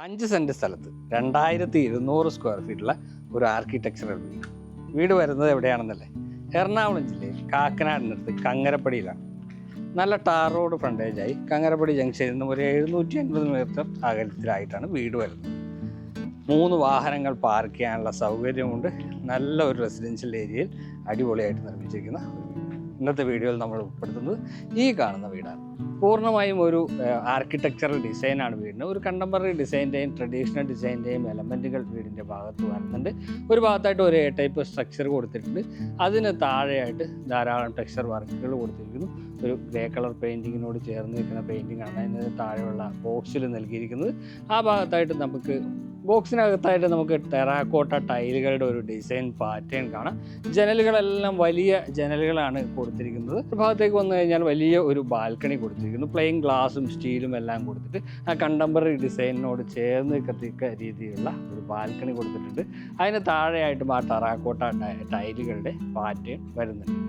5 cent സ്ഥലത്ത് 2200 square ഫീറ്റുള്ള ഒരു architectural വീട്. വീട് വരുന്നത് എവിടെയാണെന്നല്ലേ? എറണാകുളം ജില്ലയിൽ കാക്കനാടിനടുത്ത് കങ്ങരപ്പടിയിലാണ്. നല്ല ടാർ റോഡ് ഫ്രണ്ടേജായി കങ്ങരപ്പടി ജംഗ്ഷനിൽ നിന്നും ഒരു 750 മീറ്റർ അകലത്തിലായിട്ടാണ് വീട് വരുന്നത്. 3 വാഹനങ്ങൾ പാർക്ക് ചെയ്യാനുള്ള സൗകര്യമുണ്ട്. നല്ല ഒരു റെസിഡൻഷ്യൽ ഏരിയയിൽ അടിപൊളിയായിട്ട് നിർമ്മിച്ചിരിക്കുന്ന ഒരു വീട്. ഇന്നത്തെ വീഡിയോയിൽ നമ്മൾ ഉൾപ്പെടുത്തുന്നത് ഈ കാണുന്ന വീടാണ്. പൂർണ്ണമായും ഒരു ആർക്കിടെക്ചറൽ ഡിസൈനാണ് വീടിന്. ഒരു കണ്ടംപററി ഡിസൈൻ്റെയും ട്രഡീഷണൽ ഡിസൈൻ്റെയും എലമെൻറ്റുകൾ വീടിൻ്റെ ഭാഗത്ത് വരുന്നുണ്ട്. ഒരു ഭാഗത്തായിട്ട് ഒരു എ ടൈപ്പ് സ്ട്രക്ചർ കൊടുത്തിട്ടുണ്ട്. അതിന് താഴെയായിട്ട് ധാരാളം ടെക്സ്ചർ വർക്കുകൾ കൊടുത്തിരിക്കുന്നു. ഒരു ഗ്രേ കളർ പെയിൻറ്റിങ്ങിനോട് ചേർന്ന് നിൽക്കുന്ന പെയിൻറ്റിങ്ങാണ് അതിന് താഴെയുള്ള ബോക്സിൽ നൽകിയിരിക്കുന്നത്. ആ ഭാഗത്തായിട്ട് ബോക്സിനകത്തായിട്ട് നമുക്ക് ടെറാക്കോട്ട ടൈലുകളുടെ ഒരു ഡിസൈൻ പാറ്റേൺ കാണാം. ജനലുകളെല്ലാം വലിയ ജനലുകളാണ് കൊടുത്തിരിക്കുന്നത്. ഒരു ഭാഗത്തേക്ക് വന്നു കഴിഞ്ഞാൽ വലിയ ഒരു ബാൽക്കണി കൊടുത്തിരിക്കുന്നു. പ്ലെയിൻ ഗ്ലാസും സ്റ്റീലും എല്ലാം കൊടുത്തിട്ട് ആ കണ്ടംപററി ഡിസൈനിനോട് ചേർന്ന് കത്തിക്ക രീതിയിലുള്ള ഒരു ബാൽക്കണി കൊടുത്തിട്ടുണ്ട്. അതിന് താഴെയായിട്ടും ആ ടെറാക്കോട്ട ടൈലുകളുടെ പാറ്റേൺ വരുന്നുണ്ട്.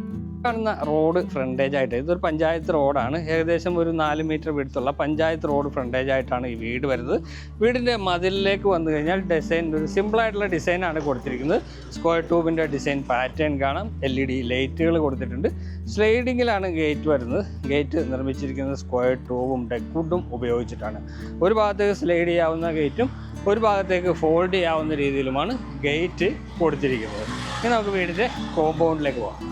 കാണുന്ന റോഡ് ഫ്രണ്ടേജ് ആയിട്ട് ഇതൊരു പഞ്ചായത്ത് റോഡാണ്. ഏകദേശം ഒരു 4 മീറ്റർ വീടുള്ള പഞ്ചായത്ത് റോഡ് ഫ്രണ്ടേജ് ആയിട്ടാണ് ഈ വീട് വരുന്നത്. വീടിൻ്റെ മതിലിലേക്ക് വന്നു കഴിഞ്ഞാൽ ഡിസൈൻ ഒരു സിമ്പിളായിട്ടുള്ള ഡിസൈനാണ് കൊടുത്തിരിക്കുന്നത്. സ്ക്വയർ ട്യൂബിൻ്റെ ഡിസൈൻ പാറ്റേൺ കാണാം. LED ലൈറ്റുകൾ കൊടുത്തിട്ടുണ്ട്. സ്ലൈഡിങ്ങിലാണ് ഗേറ്റ് വരുന്നത്. ഗേറ്റ് നിർമ്മിച്ചിരിക്കുന്നത് സ്ക്വയർ ട്യൂബും ഡെക്വുഡും ഉപയോഗിച്ചിട്ടാണ്. ഒരു ഭാഗത്തേക്ക് സ്ലൈഡ് ചെയ്യാവുന്ന ഗേറ്റും ഒരു ഭാഗത്തേക്ക് ഫോൾഡ് ചെയ്യാവുന്ന രീതിയിലുമാണ് ഗേറ്റ് കൊടുത്തിരിക്കുന്നത്. ഇനി നമുക്ക് വീടിൻ്റെ കോമ്പൗണ്ടിലേക്ക് പോകാം.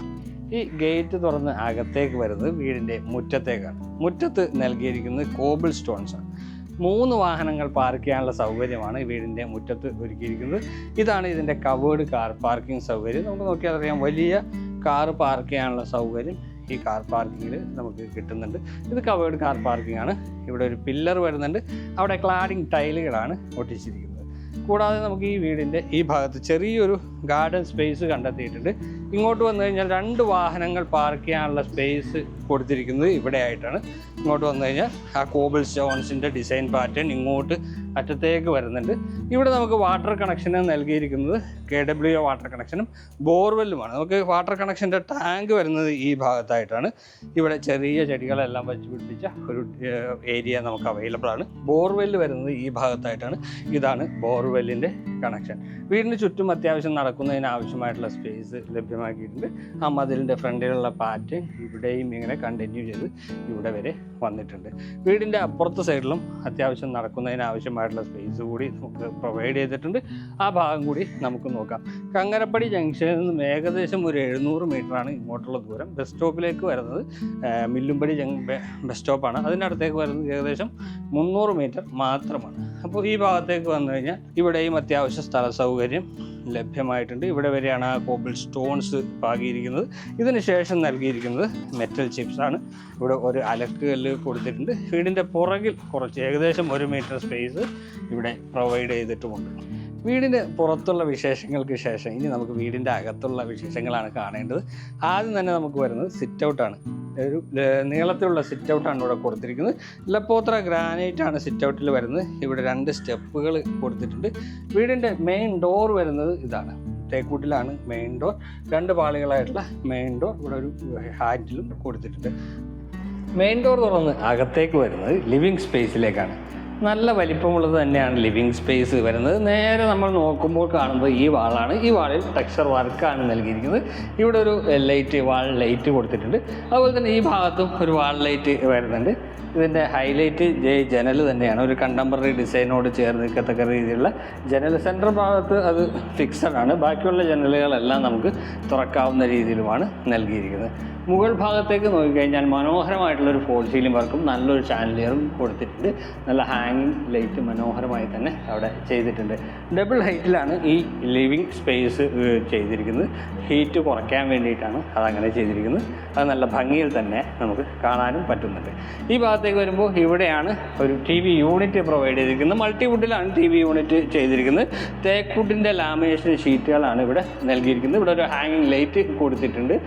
ഈ ഗേറ്റ് തുറന്ന് അകത്തേക്ക് വരുന്നത് വീടിൻ്റെ മുറ്റത്തേക്കാണ്. മുറ്റത്ത് നൽകിയിരിക്കുന്നത് കോബിൾ സ്റ്റോൺസാണ്. 3 വാഹനങ്ങൾ പാർക്ക് ചെയ്യാനുള്ള സൗകര്യമാണ് ഈ വീടിൻ്റെ മുറ്റത്ത് ഒരുക്കിയിരിക്കുന്നത്. ഇതാണ് ഇതിൻ്റെ കവേർഡ് കാർ പാർക്കിംഗ് സൗകര്യം. നമുക്ക് നോക്കിയാൽ അറിയാം, വലിയ കാർ പാർക്ക് ചെയ്യാനുള്ള സൗകര്യം ഈ കാർ പാർക്കിങ്ങിൽ നമുക്ക് കിട്ടുന്നുണ്ട്. ഇത് കവേർഡ് കാർ പാർക്കിംഗ് ആണ്. ഇവിടെ ഒരു പില്ലർ വരുന്നുണ്ട്. അവിടെ ക്ലാഡിംഗ് ടൈലുകളാണ് ഒട്ടിച്ചിരിക്കുന്നത്. കൂടാതെ നമുക്ക് ഈ വീടിൻ്റെ ഈ ഭാഗത്ത് ചെറിയൊരു ഗാർഡൻ സ്പേസ് കണ്ടെത്തിയിട്ടുണ്ട്. ഇങ്ങോട്ട് വന്നു കഴിഞ്ഞാൽ 2 വാഹനങ്ങൾ പാർക്ക് ചെയ്യാനുള്ള സ്പേസ് കൊടുത്തിരിക്കുന്നത് ഇവിടെ ആയിട്ടാണ്. ഇങ്ങോട്ട് വന്നു കഴിഞ്ഞാൽ ആ കോബിൾ സ്റ്റോൺസിൻ്റെ ഡിസൈൻ പാറ്റേൺ ഇങ്ങോട്ട് അറ്റത്തേക്ക് വരുന്നുണ്ട്. ഇവിടെ നമുക്ക് വാട്ടർ കണക്ഷന് നൽകിയിരിക്കുന്നത് KWO വാട്ടർ കണക്ഷനും ബോർവെല്ലുമാണ്. നമുക്ക് വാട്ടർ കണക്ഷൻ്റെ ടാങ്ക് വരുന്നത് ഈ ഭാഗത്തായിട്ടാണ്. ഇവിടെ ചെറിയ ചെടികളെല്ലാം വെച്ച് പിടിപ്പിച്ച ഒരു ഏരിയ നമുക്ക് അവൈലബിൾ ആണ്. ബോർവെല്ല് വരുന്നത് ഈ ഭാഗത്തായിട്ടാണ്. ഇതാണ് ബോർവെല്ലിൻ്റെ കണക്ഷൻ. വീടിന് ചുറ്റും അത്യാവശ്യം നടക്കുന്നതിന് ആവശ്യമായിട്ടുള്ള സ്പേസ് ലഭ്യമാക്കിയിട്ടുണ്ട്. ആ മതിലിൻ്റെ ഫ്രണ്ടിലുള്ള പാറ്റേൺ ഇവിടെയും ഇങ്ങനെ കണ്ടിന്യൂ ചെയ്ത് ഇവിടെ വരെ വന്നിട്ടുണ്ട്. വീടിൻ്റെ അപ്പുറത്തെ സൈഡിലും അത്യാവശ്യം നടക്കുന്നതിന് ആവശ്യമായിട്ടുള്ള സ്പേസ് കൂടി നമുക്ക് പ്രൊവൈഡ് ചെയ്തിട്ടുണ്ട്. ആ ഭാഗം കൂടി നമുക്ക് നോക്കാം. കങ്ങരപ്പടി ജംഗ്ഷനിൽ നിന്നും ഏകദേശം ഒരു 700 മീറ്ററാണ് ഇങ്ങോട്ടുള്ള ദൂരം. ബസ് സ്റ്റോപ്പിലേക്ക് വരുന്നത് മില്ലുംപടി ബസ് സ്റ്റോപ്പാണ്. അതിൻ്റെ അടുത്തേക്ക് വരുന്നത് ഏകദേശം 300 മീറ്റർ മാത്രമാണ്. അപ്പോൾ ഈ ഭാഗത്തേക്ക് വന്നു കഴിഞ്ഞാൽ ഇവിടെയും അത്യാവശ്യ സ്ഥല സൗകര്യം ലഭ്യമായിട്ടുണ്ട്. ഇവിടെ വരെയാണ് ആ കോബിൾ സ്റ്റോൺസ് പാകിയിരിക്കുന്നത്. ഇതിന് ശേഷം നൽകിയിരിക്കുന്നത് മെറ്റൽ ചിപ്സാണ്. ഇവിടെ ഒരു അലക്കുകല്ല് കൊടുത്തിട്ടുണ്ട്. വീടിൻ്റെ പുറകിൽ കുറച്ച് ഏകദേശം 1 മീറ്റർ സ്പേസ് ഇവിടെ പ്രൊവൈഡ് ചെയ്തിട്ടുമുണ്ട്. വീടിൻ്റെ പുറത്തുള്ള വിശേഷങ്ങൾക്ക് ശേഷം ഇനി നമുക്ക് വീടിൻ്റെ അകത്തുള്ള വിശേഷങ്ങളാണ് കാണേണ്ടത്. ആദ്യം തന്നെ നമുക്ക് വരുന്നത് സിറ്റ് ഔട്ടാണ്. ഒരു നീളത്തിലുള്ള സിറ്റ് ഔട്ടാണ് ഇവിടെ കൊടുത്തിരിക്കുന്നത്. ലപ്പോത്ര ഗ്രാനൈറ്റ് ആണ് സിറ്റ് ഔട്ടിൽ വരുന്നത്. ഇവിടെ 2 സ്റ്റെപ്പുകൾ കൊടുത്തിട്ടുണ്ട്. വീടിൻ്റെ മെയിൻ ഡോർ വരുന്നത് ഇതാണ്. തേക്കൂട്ടിലാണ് മെയിൻ ഡോർ. 2 പാളികളായിട്ടുള്ള മെയിൻ ഡോർ ഇവിടെ ഒരു ഹാൻഡിലും കൊടുത്തിട്ടുണ്ട്. മെയിൻ ഡോർ തുറന്ന് അകത്തേക്ക് വരുന്നത് ലിവിങ് സ്പേസിലേക്കാണ്. നല്ല വലിപ്പമുള്ളത് തന്നെയാണ് ലിവിങ് സ്പേസ് വരുന്നത്. നേരെ നമ്മൾ നോക്കുമ്പോൾ കാണുന്നത് ഈ വാളാണ്. ഈ വാളിൽ ടെക്സ്ചർ വർക്കാണ് നൽകിയിരിക്കുന്നത്. ഇവിടെ ഒരു വാൾ ലൈറ്റ് കൊടുത്തിട്ടുണ്ട്. അതുപോലെ തന്നെ ഈ ഭാഗത്തും ഒരു വാൾ ലൈറ്റ് വരുന്നുണ്ട്. ഇതിൻ്റെ ഹൈലൈറ്റ് ജനൽ തന്നെയാണ്. ഒരു കണ്ടംപററി ഡിസൈനോട് ചേർന്ന് നിൽക്കത്തക്ക രീതിയിലുള്ള ജനൽ. സെൻട്രൽ ഭാഗത്ത് അത് ഫിക്സഡ് ആണ്. ബാക്കിയുള്ള ജനലുകളെല്ലാം നമുക്ക് തുറക്കാവുന്ന രീതിയിലുമാണ് നൽകിയിരിക്കുന്നത്. മുകൾ ഭാഗത്തേക്ക് നോക്കിക്കഴിഞ്ഞാൽ മനോഹരമായിട്ടുള്ളൊരു ഫോൾ സീലിംഗ് വർക്കും നല്ലൊരു ചാൻഡിലിയറും കൊടുത്തിട്ടുണ്ട്. നല്ല ഹാങ്ങിങ് ലൈറ്റ് മനോഹരമായി തന്നെ അവിടെ ചെയ്തിട്ടുണ്ട്. ഡബിൾ ഹൈറ്റിലാണ് ഈ ലിവിങ് സ്പേസ് ചെയ്തിരിക്കുന്നത്. ഹീറ്റ് കുറയ്ക്കാൻ വേണ്ടിയിട്ടാണ് അതങ്ങനെ ചെയ്തിരിക്കുന്നത്. അത് നല്ല ഭംഗിയിൽ തന്നെ നമുക്ക് കാണാനും പറ്റുന്നുണ്ട്. ഈ ഭാഗത്തേക്ക് വരുമ്പോൾ ഇവിടെയാണ് ഒരു TV യൂണിറ്റ് പ്രൊവൈഡ് ചെയ്തിരിക്കുന്നത്. മൾട്ടിവുഡിലാണ് TV യൂണിറ്റ് ചെയ്തിരിക്കുന്നത്. തേക്ക്വുഡിൻ്റെ ലാമിനേഷൻ ഷീറ്റുകളാണ് ഇവിടെ നൽകിയിരിക്കുന്നത്. ഇവിടെ ഒരു ഹാങ്ങിങ് ലൈറ്റ് കൊടുത്തിട്ടുണ്ട്.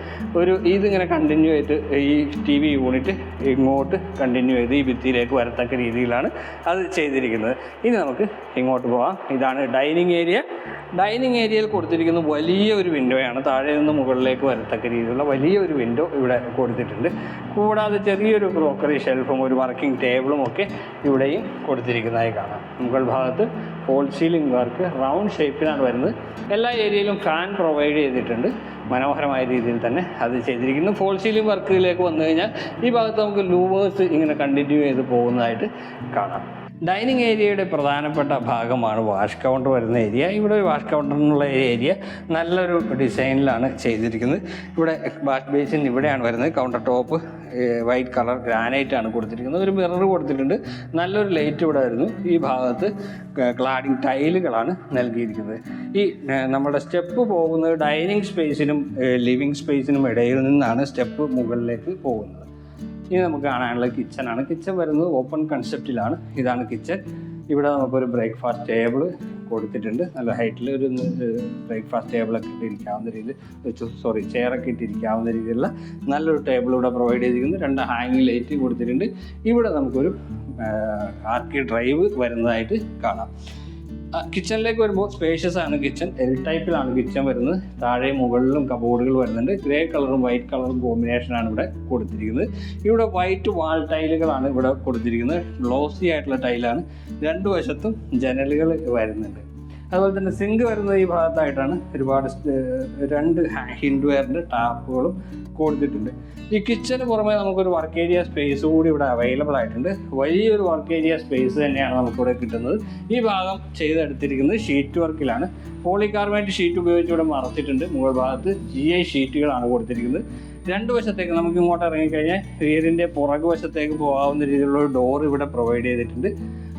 ഇതിങ്ങനെ കണ്ടിന്യൂ ചെയ്ത് ഈ TV യൂണിറ്റ് ഇങ്ങോട്ട് കണ്ടിന്യൂ ചെയ്ത് ഈ ഭിത്തിയിലേക്ക് വരത്തക്ക രീതിയിലാണ് അത് ചെയ്തിരിക്കുന്നത്. ഇനി നമുക്ക് ഇങ്ങോട്ട് പോകാം. ഇതാണ് ഡൈനിങ് ഏരിയ. ഡൈനിങ് ഏരിയയിൽ കൊടുത്തിരിക്കുന്ന വലിയ ഒരു വിൻഡോയാണ്. താഴെ നിന്ന് മുകളിലേക്ക് വരത്തക്ക രീതിയിലുള്ള വലിയൊരു വിൻഡോ ഇവിടെ കൊടുത്തിട്ടുണ്ട്. കൂടാതെ ചെറിയൊരു ക്രോക്കറി ഷെൽഫും ഒരു വർക്കിംഗ് ടേബിളും ഒക്കെ ഇവിടെയും കൊടുത്തിരിക്കുന്നതായി കാണാം. മുകൾ ഭാഗത്ത് ഫോൾ സീലിംഗ് വർക്ക് റൗണ്ട് ഷേപ്പിലാണ് വരുന്നത്. എല്ലാ ഏരിയയിലും ഫാൻ പ്രൊവൈഡ് ചെയ്തിട്ടുണ്ട്. മനോഹരമായ രീതിയിൽ തന്നെ അത് ചെയ്തിരിക്കുന്നു. ഫോൾ സീലിംഗ് വർക്കിലേക്ക് വന്നു കഴിഞ്ഞാൽ ഈ ഭാഗത്ത് നമുക്ക് ലൂവേഴ്സ് ഇങ്ങനെ കണ്ടിന്യൂ ചെയ്ത് പോകുന്നതായിട്ട് കാണാം. ഡൈനിങ് ഏരിയയുടെ പ്രധാനപ്പെട്ട ഭാഗമാണ് വാഷ് കൗണ്ടർ വരുന്ന ഏരിയ. ഇവിടെ ഒരു വാഷ് കൗണ്ടറിനുള്ള ഏരിയ നല്ലൊരു ഡിസൈനിലാണ് ചെയ്തിരിക്കുന്നത്. ഇവിടെ വാഷ് ബേസിൻ ഇവിടെയാണ് വരുന്നത്. Counter top white colour granite ആണ് കൊടുത്തിരിക്കുന്നത്. ഒരു മിറർ കൊടുത്തിട്ടുണ്ട്. നല്ലൊരു ലൈറ്റ് ഇവിടെ വരുന്നു. ഈ ഭാഗത്ത് ക്ലാഡിംഗ് ടൈലുകളാണ് നൽകിയിരിക്കുന്നത്. ഈ നമ്മുടെ സ്റ്റെപ്പ് പോകുന്നത് ഡൈനിങ് സ്പേസിനും ലിവിങ് സ്പേസിനും ഇടയിൽ നിന്നാണ് സ്റ്റെപ്പ് മുകളിലേക്ക് പോകുന്നത്. ഇനി നമുക്ക് കാണാനുള്ള കിച്ചണാണ്. കിച്ചൺ വരുന്നത് ഓപ്പൺ കൺസെപ്റ്റിലാണ്. ഇതാണ് കിച്ചൺ. ഇവിടെ നമുക്കൊരു ബ്രേക്ക്ഫാസ്റ്റ് ടേബിൾ കൊടുത്തിട്ടുണ്ട്. നല്ല ഹൈറ്റിൽ ഒരു ബ്രേക്ക്ഫാസ്റ്റ് ടേബിളൊക്കെ ഇട്ടിരിക്കാവുന്ന രീതിയിൽ ചെയറൊക്കെ ഇട്ടിരിക്കാവുന്ന രീതിയിലുള്ള നല്ലൊരു ടേബിൾ ഇവിടെ പ്രൊവൈഡ് ചെയ്തിരിക്കുന്നു. 2 ഹാങ്ങിങ് ലൈറ്റ് കൊടുത്തിട്ടുണ്ട്. ഇവിടെ നമുക്കൊരു ആർക്കി ഡ്രൈവ് വരുന്നതായിട്ട് കാണാം. കിച്ചണിലേക്ക് വരുമ്പോൾ സ്പേഷ്യസ് ആണ് കിച്ചൺ. എൽ ടൈപ്പിലാണ് കിച്ചൺ വരുന്നത്. താഴെ മുകളിലും കബോർഡുകൾ വരുന്നുണ്ട്. ഗ്രേ കളറും വൈറ്റ് കളറും കോമ്പിനേഷനാണ് ഇവിടെ കൊടുത്തിരിക്കുന്നത്. ഇവിടെ വൈറ്റ് വാൾ ടൈലുകളാണ് ഇവിടെ കൊടുത്തിരിക്കുന്നത്. ഗ്ലോസി ആയിട്ടുള്ള ടൈലാണ്. 2 വശത്തും ജനലുകൾ വരുന്നുണ്ട്. അതുപോലെ തന്നെ സിങ്ക് വരുന്നത് ഈ ഭാഗത്തായിട്ടാണ്. ഒരുപാട് 2 ഹിൻഡ്വെയറിൻ്റെ ടാപ്പുകളും കൊടുത്തിട്ടുണ്ട്. ഈ കിച്ചന് പുറമെ നമുക്കൊരു വർക്ക് ഏരിയ സ്പേസ് കൂടി ഇവിടെ അവൈലബിൾ ആയിട്ടുണ്ട്. വലിയൊരു വർക്ക് ഏരിയ സ്പേസ് തന്നെയാണ് നമുക്കിവിടെ കിട്ടുന്നത്. ഈ ഭാഗം ചെയ്തെടുത്തിരിക്കുന്നത് ഷീറ്റ് വർക്കിലാണ്. പോളികാർബണേറ്റ് ഷീറ്റ് ഉപയോഗിച്ച് ഇവിടെ മറച്ചിട്ടുണ്ട്. മുകൾ ഭാഗത്ത് GI ഷീറ്റുകളാണ് കൊടുത്തിരിക്കുന്നത്. 2 വശത്തേക്ക് നമുക്ക് ഇങ്ങോട്ട് ഇറങ്ങിക്കഴിഞ്ഞാൽ വീടിൻ്റെ പുറകു വശത്തേക്ക് പോകാവുന്ന രീതിയിലുള്ള ഒരു ഡോർ ഇവിടെ പ്രൊവൈഡ് ചെയ്തിട്ടുണ്ട്.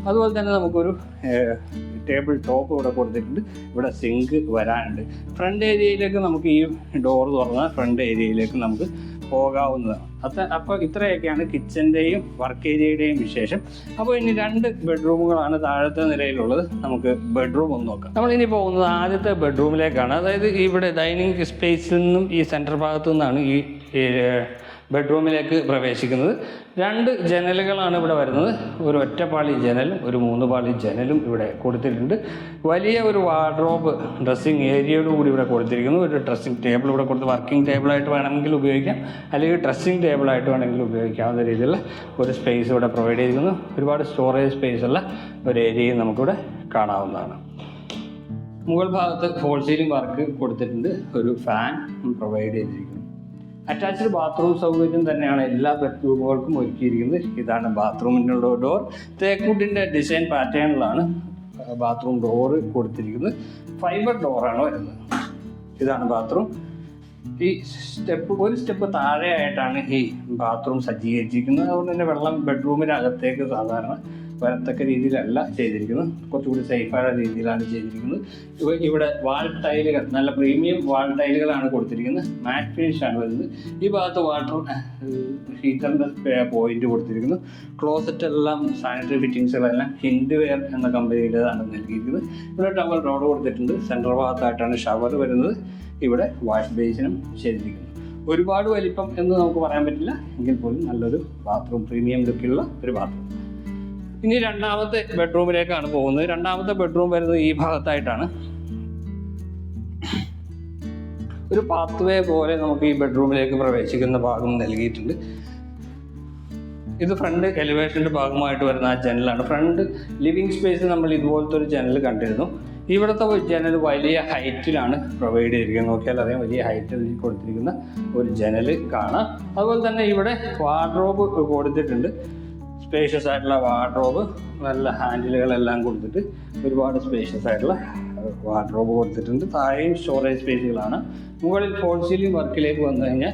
അതുപോലെ തന്നെ നമുക്കൊരു ടേബിൾ ടോപ്പ് ഇവിടെ കൊടുത്തിട്ടുണ്ട്. ഇവിടെ സിങ്ക് വരാനുണ്ട്. ഫ്രണ്ട് ഏരിയയിലേക്ക് നമുക്ക് ഈ ഡോർ തുറന്നാൽ ഫ്രണ്ട് ഏരിയയിലേക്ക് നമുക്ക് പോകാവുന്നതാണ്. അപ്പോൾ ഇത്രയൊക്കെയാണ് കിച്ചൻ്റെയും വർക്ക് ഏരിയയുടെയും വിശേഷം. അപ്പോൾ ഇനി 2 ബെഡ്റൂമുകളാണ് താഴത്തെ നിലയിലുള്ളത്. നമുക്ക് ബെഡ്റൂം ഒന്ന് നോക്കാം. നമ്മളിനി പോകുന്നത് ആദ്യത്തെ ബെഡ്റൂമിലേക്കാണ്. അതായത് ഇവിടെ ഡൈനിങ് സ്പേസിൽ നിന്നും ഈ സെൻറ്റർ ഭാഗത്തു നിന്നാണ് ഈ ബെഡ്റൂമിലേക്ക് പ്രവേശിക്കുന്നത്. 2 ജനലുകളാണ് ഇവിടെ വരുന്നത്. ഒരു ഒറ്റപ്പാളി ജനലും ഒരു 3 പാളി ജനലും ഇവിടെ കൊടുത്തിട്ടുണ്ട്. വലിയ ഒരു വാർഡ്രോബ് ഡ്രസ്സിങ് ഏരിയയോട് കൂടി ഇവിടെ കൊടുത്തിരിക്കുന്നു. ഒരു ഡ്രസ്സിങ് ടേബിൾ ഇവിടെ കൊടുത്ത് വർക്കിംഗ് ടേബിളായിട്ട് വേണമെങ്കിൽ ഉപയോഗിക്കാം, അല്ലെങ്കിൽ ഡ്രസ്സിങ് ടേബിളായിട്ട് വേണമെങ്കിൽ ഉപയോഗിക്കാവുന്ന രീതിയിലുള്ള ഒരു സ്പേസ് ഇവിടെ പ്രൊവൈഡ് ചെയ്തിരിക്കുന്നു. ഒരുപാട് സ്റ്റോറേജ് സ്പേസുള്ള ഒരു ഏരിയയും നമുക്കിവിടെ കാണാവുന്നതാണ്. മുകൾ ഭാഗത്ത് ഫോൾ സീലിംഗ് വർക്ക് കൊടുത്തിട്ടുണ്ട്. ഒരു ഫാൻ പ്രൊവൈഡ് ചെയ്തിരിക്കുന്നു. അറ്റാച്ച്ഡ് ബാത്റൂം സൗകര്യം തന്നെയാണ് എല്ലാ ബെഡ്റൂമുകൾക്കും ഒരുക്കിയിരിക്കുന്നത്. ഇതാണ് ബാത്റൂമിനുള്ള ഡോർ. തേക്കുട്ടിൻ്റെ ഡിസൈൻ പാറ്റേണിലാണ് ബാത്റൂം ഡോറ് കൊടുത്തിരിക്കുന്നത്. ഫൈബർ ഡോറാണ് വരുന്നത്. ഇതാണ് ബാത്റൂം. ഈ ഒരു സ്റ്റെപ്പ് താഴെയായിട്ടാണ് ഈ ബാത്റൂം സജ്ജീകരിച്ചിരിക്കുന്നത്. അതുകൊണ്ട് തന്നെ വെള്ളം ബെഡ്റൂമിനകത്തേക്ക് സാധാരണ വരത്തക്ക രീതിയിലല്ല ചെയ്തിരിക്കുന്നത്. കുറച്ചുകൂടി സേഫായ രീതിയിലാണ് ചെയ്തിരിക്കുന്നത്. ഇവിടെ വാൾ ടൈലുകൾ നല്ല പ്രീമിയം വാൾ ടൈലുകളാണ് കൊടുത്തിരിക്കുന്നത്. മാറ്റ് ഫിനിഷാണ് വരുന്നത്. ഈ ഭാഗത്ത് വാട്ടർ ഹീറ്ററിൻ്റെ പോയിന്റ് കൊടുത്തിരിക്കുന്നു. ക്ലോസറ്റ് എല്ലാം സാനിറ്ററി ഫിറ്റിങ്സുകളെല്ലാം ഹിൻഡ്വെയർ എന്ന കമ്പനിയുടേതാണ് നൽകിയിരിക്കുന്നത്. ഇവിടെ ടവൽ റോഡ് കൊടുത്തിട്ടുണ്ട്. സെൻട്രൽ ഭാഗത്തായിട്ടാണ് ഷവർ വരുന്നത്. ഇവിടെ വാഷ് ബേസിനും ചെയ്തിരിക്കുന്നു. ഒരുപാട് വലിപ്പം എന്ന് നമുക്ക് പറയാൻ പറ്റില്ല, എങ്കിൽ പോലും നല്ലൊരു ബാത്റൂം, പ്രീമിയം ലുക്കിലുള്ള ഒരു ബാത്റൂം. ഇനി 2ാമത്തെ ബെഡ്റൂമിലേക്കാണ് പോകുന്നത്. 2ാമത്തെ ബെഡ്റൂം വരുന്നത് ഈ ഭാഗത്തായിട്ടാണ്. ഒരു പാത്വേ പോലെ നമുക്ക് ഈ ബെഡ്റൂമിലേക്ക് പ്രവേശിക്കുന്ന ഭാഗം നൽകിയിട്ടുണ്ട്. ഇത് ഫ്രണ്ട് എലിവേഷൻ്റെ ഭാഗമായിട്ട് വരുന്ന ആ ജനലാണ്. ഫ്രണ്ട് ലിവിങ് സ്പേസ് നമ്മൾ ഇതുപോലത്തെ ഒരു ജനൽ കണ്ടിരുന്നു. ഇവിടുത്തെ ജനൽ വലിയ ഹൈറ്റിലാണ് പ്രൊവൈഡ് ചെയ്തിരിക്കുന്നത്. നോക്കിയാൽ അറിയാം, വലിയ ഹൈറ്റിൽ കൊടുത്തിരിക്കുന്ന ഒരു ജനൽ കാണാം. അതുപോലെ തന്നെ ഇവിടെ വാർഡ്രോബ് കൊടുത്തിട്ടുണ്ട്. സ്പേഷ്യസ് ആയിട്ടുള്ള വാർഡ്രോബ്, നല്ല ഹാൻഡിലുകളെല്ലാം കൊടുത്തിട്ട് ഒരുപാട് സ്പേഷ്യസ് ആയിട്ടുള്ള വാർഡ്രോബ് കൊടുത്തിട്ടുണ്ട്. താഴെയും സ്റ്റോറേജ് സ്പേസുകളാണ്. മുകളിൽ ഫോൾ സീലിംഗ് വർക്കിലേക്ക് വന്നു കഴിഞ്ഞാൽ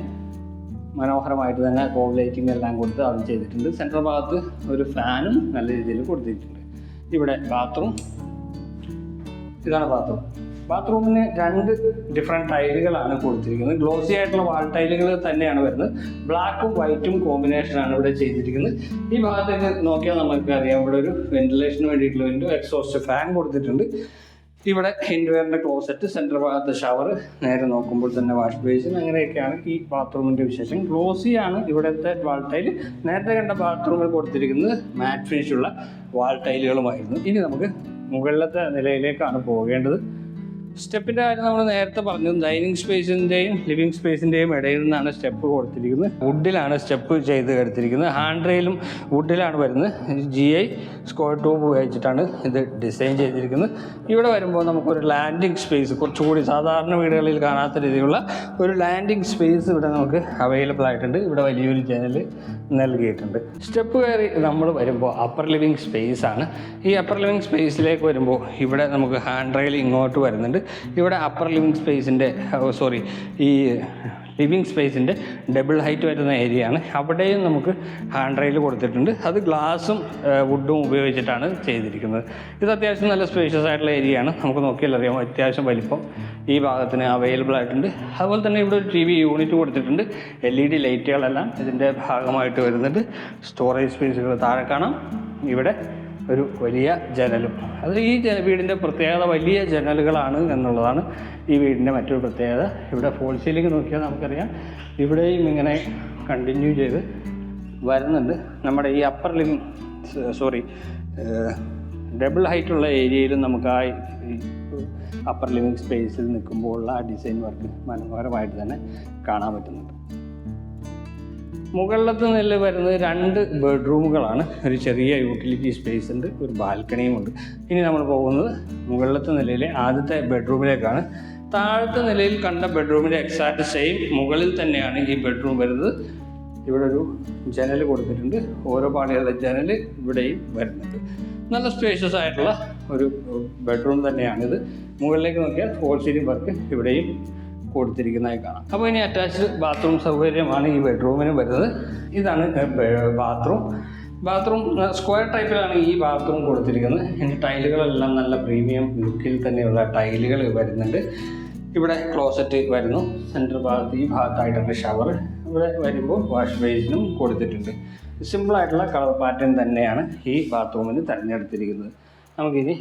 മനോഹരമായിട്ട് തന്നെ കോൾ ലൈറ്റിംഗ് എല്ലാം കൊടുത്ത് അത് ചെയ്തിട്ടുണ്ട്. സെൻട്രൽ ഭാഗത്ത് ഒരു ഫാനും നല്ല രീതിയിൽ കൊടുത്തിട്ടുണ്ട്. ഇവിടെ ബാത്റൂം. ഇതാണ് ബാത്റൂം. ബാത്റൂമിന് 2 ഡിഫറെൻറ്റ് ടൈലുകളാണ് കൊടുത്തിരിക്കുന്നത്. ഗ്ലോസി ആയിട്ടുള്ള വാൾ ടൈലുകൾ തന്നെയാണ് വരുന്നത്. ബ്ലാക്കും വൈറ്റും കോമ്പിനേഷനാണ് ഇവിടെ ചെയ്തിരിക്കുന്നത്. ഈ ഭാഗത്തേക്ക് നോക്കിയാൽ നമുക്ക് അറിയാം, ഇവിടെ ഒരു വെന്റിലേഷന് വേണ്ടിയിട്ടുള്ള വിൻഡോ, എക്സോസ്റ്റ് ഫാൻ കൊടുത്തിട്ടുണ്ട്. ഇവിടെ ഹിൻഡ്വെയറിൻ്റെ ക്ലോസറ്റ്, സെൻട്രൽ ഭാഗത്ത് ഷവർ, നേരെ നോക്കുമ്പോൾ തന്നെ വാഷ് ബേസിൻ. അങ്ങനെയൊക്കെയാണ് ഈ ബാത്റൂമിൻ്റെ വിശേഷം. ഗ്ലോസിയാണ് ഇവിടുത്തെ വാൾ ടൈൽ. നേരത്തെ കണ്ട ബാത്റൂമിൽ കൊടുത്തിരിക്കുന്നത് മാറ്റ് ഫിനിഷുള്ള വാൾ ടൈലുകളുമായിരുന്നു. ഇനി നമുക്ക് മുകളിലത്തെ നിലയിലേക്കാണ് പോകേണ്ടത്. സ്റ്റെപ്പിൻ്റെ കാര്യം നമ്മൾ നേരത്തെ പറഞ്ഞു. ഡൈനിങ് സ്പേസിൻ്റെയും ലിവിങ് സ്പേസിൻ്റെയും ഇടയിൽ നിന്നാണ് സ്റ്റെപ്പ് കൊടുത്തിരിക്കുന്നത്. വുഡിലാണ് സ്റ്റെപ്പ് ചെയ്ത് എടുത്തിരിക്കുന്നത്. ഹാൻഡ് റെയിലും വുഡിലാണ് വരുന്നത്. GI സ്ക്വയർ ട്യൂബ് ഉപയോഗിച്ചിട്ടാണ് ഇത് ഡിസൈൻ ചെയ്തിരിക്കുന്നത്. ഇവിടെ വരുമ്പോൾ നമുക്കൊരു ലാൻഡിങ് സ്പേസ്, കുറച്ചുകൂടി സാധാരണ വീടുകളിൽ കാണാത്ത രീതിയിലുള്ള ഒരു ലാൻഡിങ് സ്പേസ് ഇവിടെ നമുക്ക് അവൈലബിൾ ആയിട്ടുണ്ട്. ഇവിടെ വലിയൊരു ജനൽ നൽകിയിട്ടുണ്ട്. സ്റ്റെപ്പ് കയറി നമ്മൾ വരുമ്പോൾ അപ്പർ ലിവിങ് സ്പേസ് ആണ്. ഈ അപ്പർ ലിവിങ് സ്പേസിലേക്ക് വരുമ്പോൾ ഇവിടെ നമുക്ക് ഹാൻഡ് റെയിൽ ഇങ്ങോട്ട് വരുന്നുണ്ട്. ഇവിടെ അപ്പർ ലിവിങ് സ്പേസിൻ്റെ ഈ ലിവിങ് സ്പേസിൻ്റെ ഡബിൾ ഹൈറ്റ് വരുന്ന ഏരിയ ആണ്. അവിടെയും നമുക്ക് ഹാൻഡ് റെയിൽ കൊടുത്തിട്ടുണ്ട്. അത് ഗ്ലാസും വുഡും ഉപയോഗിച്ചിട്ടാണ് ചെയ്തിരിക്കുന്നത്. ഇത് അത്യാവശ്യം നല്ല സ്പേഷ്യസ് ആയിട്ടുള്ള ഏരിയ ആണ്. നമുക്ക് നോക്കിയാൽ അറിയാം അത്യാവശ്യം വലിപ്പം ഈ ഭാഗത്തിന് അവൈലബിൾ ആയിട്ടുണ്ട്. അതുപോലെ തന്നെ ഇവിടെ ഒരു TV യൂണിറ്റ് കൊടുത്തിട്ടുണ്ട്. LED ലൈറ്റുകളെല്ലാം ഇതിൻ്റെ ഭാഗമായിട്ട് വരുന്നുണ്ട്. സ്റ്റോറേജ് സ്പേസുകൾ താഴെ കാണാം. ഇവിടെ ഒരു വലിയ ജനലും. അത് ഈ വീടിൻ്റെ പ്രത്യേകത വലിയ ജനലുകളാണ് എന്നുള്ളതാണ് ഈ വീടിൻ്റെ മറ്റൊരു പ്രത്യേകത. ഇവിടെ ഫോൾ സീലിംഗ് നോക്കിയാൽ നമുക്കറിയാം ഇവിടെയും ഇങ്ങനെ കണ്ടിന്യൂ ചെയ്ത് വരുന്നുണ്ട്. നമ്മുടെ ഈ ഡബിൾ ഹൈറ്റുള്ള ഏരിയയിലും നമുക്ക് ആ അപ്പർ ലിവിങ് സ്പേസിൽ നിൽക്കുമ്പോഴുള്ള ആ ഡിസൈൻ വർക്ക് മനോഹരമായിട്ട് തന്നെ കാണാൻ പറ്റുന്നുണ്ട്. മുകളിലത്തെ നില വരുന്നത് 2 ബെഡ്റൂമുകളാണ്. ഒരു ചെറിയ യൂട്ടിലിറ്റി സ്പേസ് ഉണ്ട്, ഒരു ബാൽക്കണിയും ഉണ്ട്. ഇനി നമ്മൾ പോകുന്നത് മുകളിലത്തെ നിലയിലെ ആദ്യത്തെ ബെഡ്റൂമിലേക്കാണ്. താഴത്തെ നിലയിൽ കണ്ട ബെഡ്റൂമിൻ്റെ എക്സാക്റ്റ് സെയിം മുകളിൽ തന്നെയാണ് ഈ ബെഡ്റൂം വരുന്നത്. ഇവിടെ ഒരു ജനൽ കൊടുത്തിട്ടുണ്ട്. ഓരോ പാളികളുടെ ജനൽ ഇവിടെയും വരുന്നുണ്ട്. നല്ല സ്പേഷ്യസ് ആയിട്ടുള്ള ഒരു ബെഡ്റൂം തന്നെയാണിത്. മുകളിലേക്ക് നോക്കിയാൽ ഫോൾ സീലിംഗ് വർക്ക് ഇവിടെയും കൊടുത്തിരിക്കുന്നതായി കാണാം. അപ്പോൾ ഇനി അറ്റാച്ച്ഡ് ബാത്റൂം സൗകര്യമാണ് ഈ ബെഡ്റൂമിന് വരുന്നത്. ഇതാണ് ബാത്റൂം സ്ക്വയർ ടൈപ്പിലാണ് ഈ ബാത്റൂം കൊടുത്തിരിക്കുന്നത്. ഇനി ടൈലുകളെല്ലാം നല്ല പ്രീമിയം ലുക്കിൽ തന്നെയുള്ള ടൈലുകൾ വരുന്നുണ്ട്. ഇവിടെ ക്ലോസറ്റ് വരുന്നു. സെൻറ്റർ ഭാഗത്ത് ഈ ഭാഗത്തായിട്ടുണ്ട് ഷവർ. ഇവിടെ വരുമ്പോൾ വാഷ് ബേസിനും കൊടുത്തിട്ടുണ്ട്. സിമ്പിളായിട്ടുള്ള കളർ പാറ്റേൺ തന്നെയാണ് ഈ ബാത്റൂമിന് തിരഞ്ഞെടുത്തിരിക്കുന്നത്. നമുക്കിനി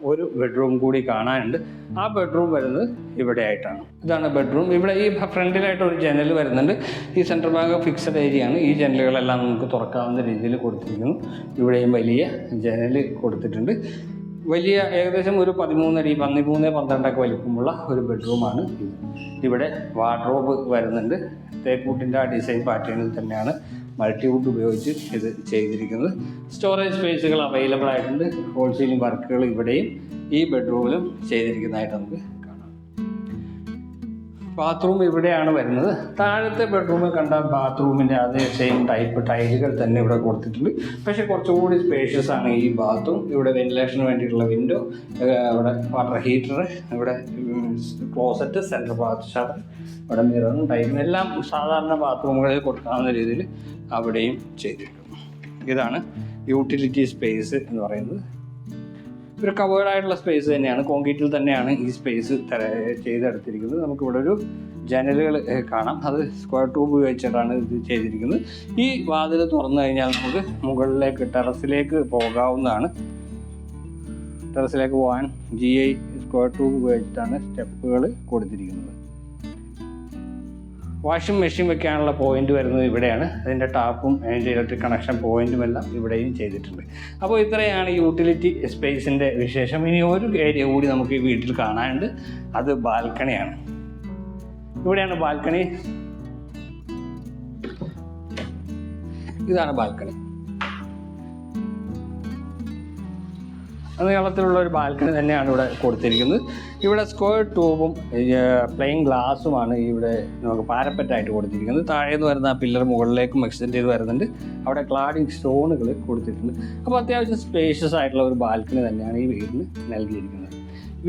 ഒരു ബെഡ്റൂം കൂടി കാണാനുണ്ട്. ആ ബെഡ്റൂം വരുന്നത് ഇവിടെ ആയിട്ടാണ്. ഇതാണ് ബെഡ്റൂം. ഇവിടെ ഈ ഫ്രണ്ടിലായിട്ട് ഒരു ജനൽ വരുന്നുണ്ട്. ഈ സെൻട്രൽ ഭാഗം ഫിക്സഡ് ഏരിയ ആണ്. ഈ ജനലുകളെല്ലാം നമുക്ക് തുറക്കാവുന്ന രീതിയിൽ കൊടുത്തിരിക്കുന്നു. ഇവിടെയും വലിയ ജനൽ കൊടുത്തിട്ടുണ്ട്. വലിയ ഏകദേശം ഒരു 13 അടി 13-12 വലിപ്പമുള്ള ഒരു ബെഡ്റൂമാണ് ഇത്. ഇവിടെ വാർഡ്രോബ് വരുന്നുണ്ട്. തേക്കൂട്ടിൻ്റെ ആ ഡിസൈൻ പാറ്റേണിൽ തന്നെയാണ് മൾട്ടിവുഡ് ഉപയോഗിച്ച് ഇത് ചെയ്തിരിക്കുന്നത്. സ്റ്റോറേജ് സ്പേസുകൾ അവൈലബിൾ ആയിട്ടുണ്ട്. ഫോൾ സീലിംഗ് വർക്കുകൾ ഇവിടെയും ഈ ബെഡ്റൂമിലും ചെയ്തിരിക്കുന്നതായിട്ട് നമുക്ക് കാണാം. ബാത്റൂം ഇവിടെയാണ് വരുന്നത്. താഴത്തെ ബെഡ്റൂമിൽ കണ്ട ബാത്റൂമിൻ്റെ അതേ സെയിം ടൈപ്പ് ടൈലുകൾ തന്നെ ഇവിടെ കൊടുത്തിട്ടുണ്ട്. പക്ഷേ കുറച്ചുകൂടി സ്പേഷ്യസ് ആണ് ഈ ബാത്റൂം. ഇവിടെ വെന്റിലേഷന് വേണ്ടിയിട്ടുള്ള വിൻഡോ, ഇവിടെ വാട്ടർ ഹീറ്റർ, ഇവിടെ ക്ലോസറ്റ്, സെൻട്രൽ ബാത്ത് ഷവർ, ഇവിടെ മിററും ടൈലും എല്ലാം സാധാരണ ബാത്റൂമുകളിൽ കൊടുക്കാവുന്ന രീതിയിൽ അവിടെയും ചെയ്തിരിക്കുന്നു. ഇതാണ് യൂട്ടിലിറ്റി സ്പേസ് എന്ന് പറയുന്നത്. ഒരു കവേർഡായിട്ടുള്ള സ്പേസ് തന്നെയാണ്. കോൺക്രീറ്റിൽ തന്നെയാണ് ഈ സ്പേസ് ചെയ്തെടുത്തിരിക്കുന്നത്. നമുക്കിവിടെ ഒരു ജനലുകൾ കാണാം. അത് സ്ക്വയർ ട്യൂബ് ഉപയോഗിച്ചിട്ടാണ് ഇത് ചെയ്തിരിക്കുന്നത്. ഈ വാതിൽ തുറന്നു കഴിഞ്ഞാൽ നമുക്ക് മുകളിലേക്ക് ടെറസിലേക്ക് പോകാവുന്നതാണ്. ടെറസിലേക്ക് പോകാൻ GI സ്ക്വയർ ട്യൂബ് ഉപയോഗിച്ചിട്ടാണ് സ്റ്റെപ്പുകൾ കൊടുത്തിരിക്കുന്നത്. വാഷിംഗ് മെഷീൻ വെക്കാനുള്ള പോയിന്റ് വരുന്നത് ഇവിടെയാണ്. അതിൻ്റെ ടാപ്പും അതിൻ്റെ ഇലക്ട്രിക് കണക്ഷൻ പോയിന്റും എല്ലാം ഇവിടെയും ചെയ്തിട്ടുണ്ട്. അപ്പോൾ ഇത്രയാണ് യൂട്ടിലിറ്റി സ്പേസിൻ്റെ വിശേഷം. ഇനി ഒരു ഏരിയ കൂടി നമുക്ക് ഈ വീട്ടിൽ കാണാനുണ്ട്. അത് ബാൽക്കണിയാണ്. ഇവിടെയാണ് ബാൽക്കണി. ഇതാണ് ബാൽക്കണി. നീളത്തിലുള്ള ഒരു ബാൽക്കണി തന്നെയാണ് ഇവിടെ കൊടുത്തിരിക്കുന്നത്. ഇവിടെ സ്ക്വയർ ട്യൂബും പ്ലെയിൻ ഗ്ലാസുമാണ് ഇവിടെ നമുക്ക് പാരപ്പറ്റായിട്ട് കൊടുത്തിരിക്കുന്നത്. താഴേന്ന് വരുന്ന ആ പില്ലർ മുകളിലേക്കും എക്സ്റ്റെൻഡ് ചെയ്ത് വരുന്നുണ്ട്. അവിടെ ക്ലാഡിങ് സ്റ്റോണുകൾ കൊടുത്തിട്ടുണ്ട്. അപ്പോൾ അത്യാവശ്യം സ്പേഷ്യസ് ആയിട്ടുള്ള ഒരു ബാൽക്കണി തന്നെയാണ് ഈ വീടിന് നൽകിയിരിക്കുന്നത്.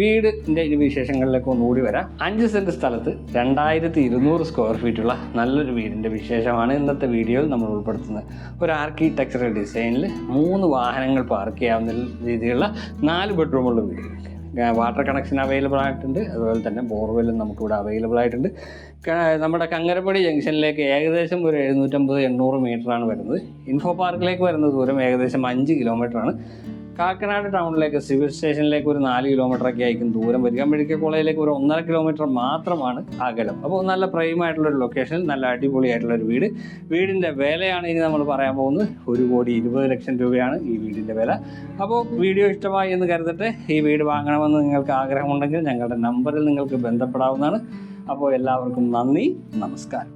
വീടിൻ്റെ വിശേഷങ്ങളിലേക്ക് ഒന്നുകൂടി വരാം. 5 സെൻറ്റ് സ്ഥലത്ത് 2200 സ്ക്വയർ ഫീറ്റുള്ള നല്ലൊരു വീടിൻ്റെ വിശേഷമാണ് ഇന്നത്തെ വീഡിയോയിൽ നമ്മൾ ഉൾപ്പെടുത്തുന്നത്. ഒരു ആർക്കിടെക്ചറൽ ഡിസൈനിൽ 3 വാഹനങ്ങൾ പാർക്ക് ചെയ്യാവുന്ന രീതിയിലുള്ള 4 ബെഡ്റൂമുള്ള വീട്. വാട്ടർ കണക്ഷൻ അവൈലബിൾ ആയിട്ടുണ്ട്. അതുപോലെ തന്നെ ബോർവെല്ലും നമുക്കിവിടെ അവൈലബിൾ ആയിട്ടുണ്ട്. നമ്മുടെ കങ്ങരപ്പടി ജംഗ്ഷനിലേക്ക് ഏകദേശം ഒരു 750-800 മീറ്ററാണ് വരുന്നത്. ഇൻഫോ പാർക്കിലേക്ക് വരുന്ന ദൂരം ഏകദേശം 5 കിലോമീറ്ററാണ്. കാക്കനാട് ടൗണിലേക്ക് സിവിൽ സ്റ്റേഷനിലേക്ക് ഒരു 4 കിലോമീറ്ററൊക്കെ ആയിരിക്കും ദൂരം വരിക. മെഡിക്കൽ കോളേജിലേക്ക് ഒരു 1.5 കിലോമീറ്റർ മാത്രമാണ് അകലം. അപ്പോൾ നല്ല പ്രൈമായിട്ടുള്ളൊരു ലൊക്കേഷനിൽ നല്ല അടിപൊളിയായിട്ടുള്ളൊരു വീട്. വീടിൻ്റെ വിലയാണ് ഇനി നമ്മൾ പറയാൻ പോകുന്നത്. 1,20,00,000 രൂപയാണ് ഈ വീടിൻ്റെ വില. അപ്പോൾ വീഡിയോ ഇഷ്ടമായി എന്ന് കരുതട്ടെ. ഈ വീട് വാങ്ങണമെന്ന് നിങ്ങൾക്ക് ആഗ്രഹമുണ്ടെങ്കിൽ ഞങ്ങളുടെ നമ്പറിൽ നിങ്ങൾക്ക് ബന്ധപ്പെടാവുന്നതാണ്. അപ്പോൾ എല്ലാവർക്കും നന്ദി, നമസ്കാരം.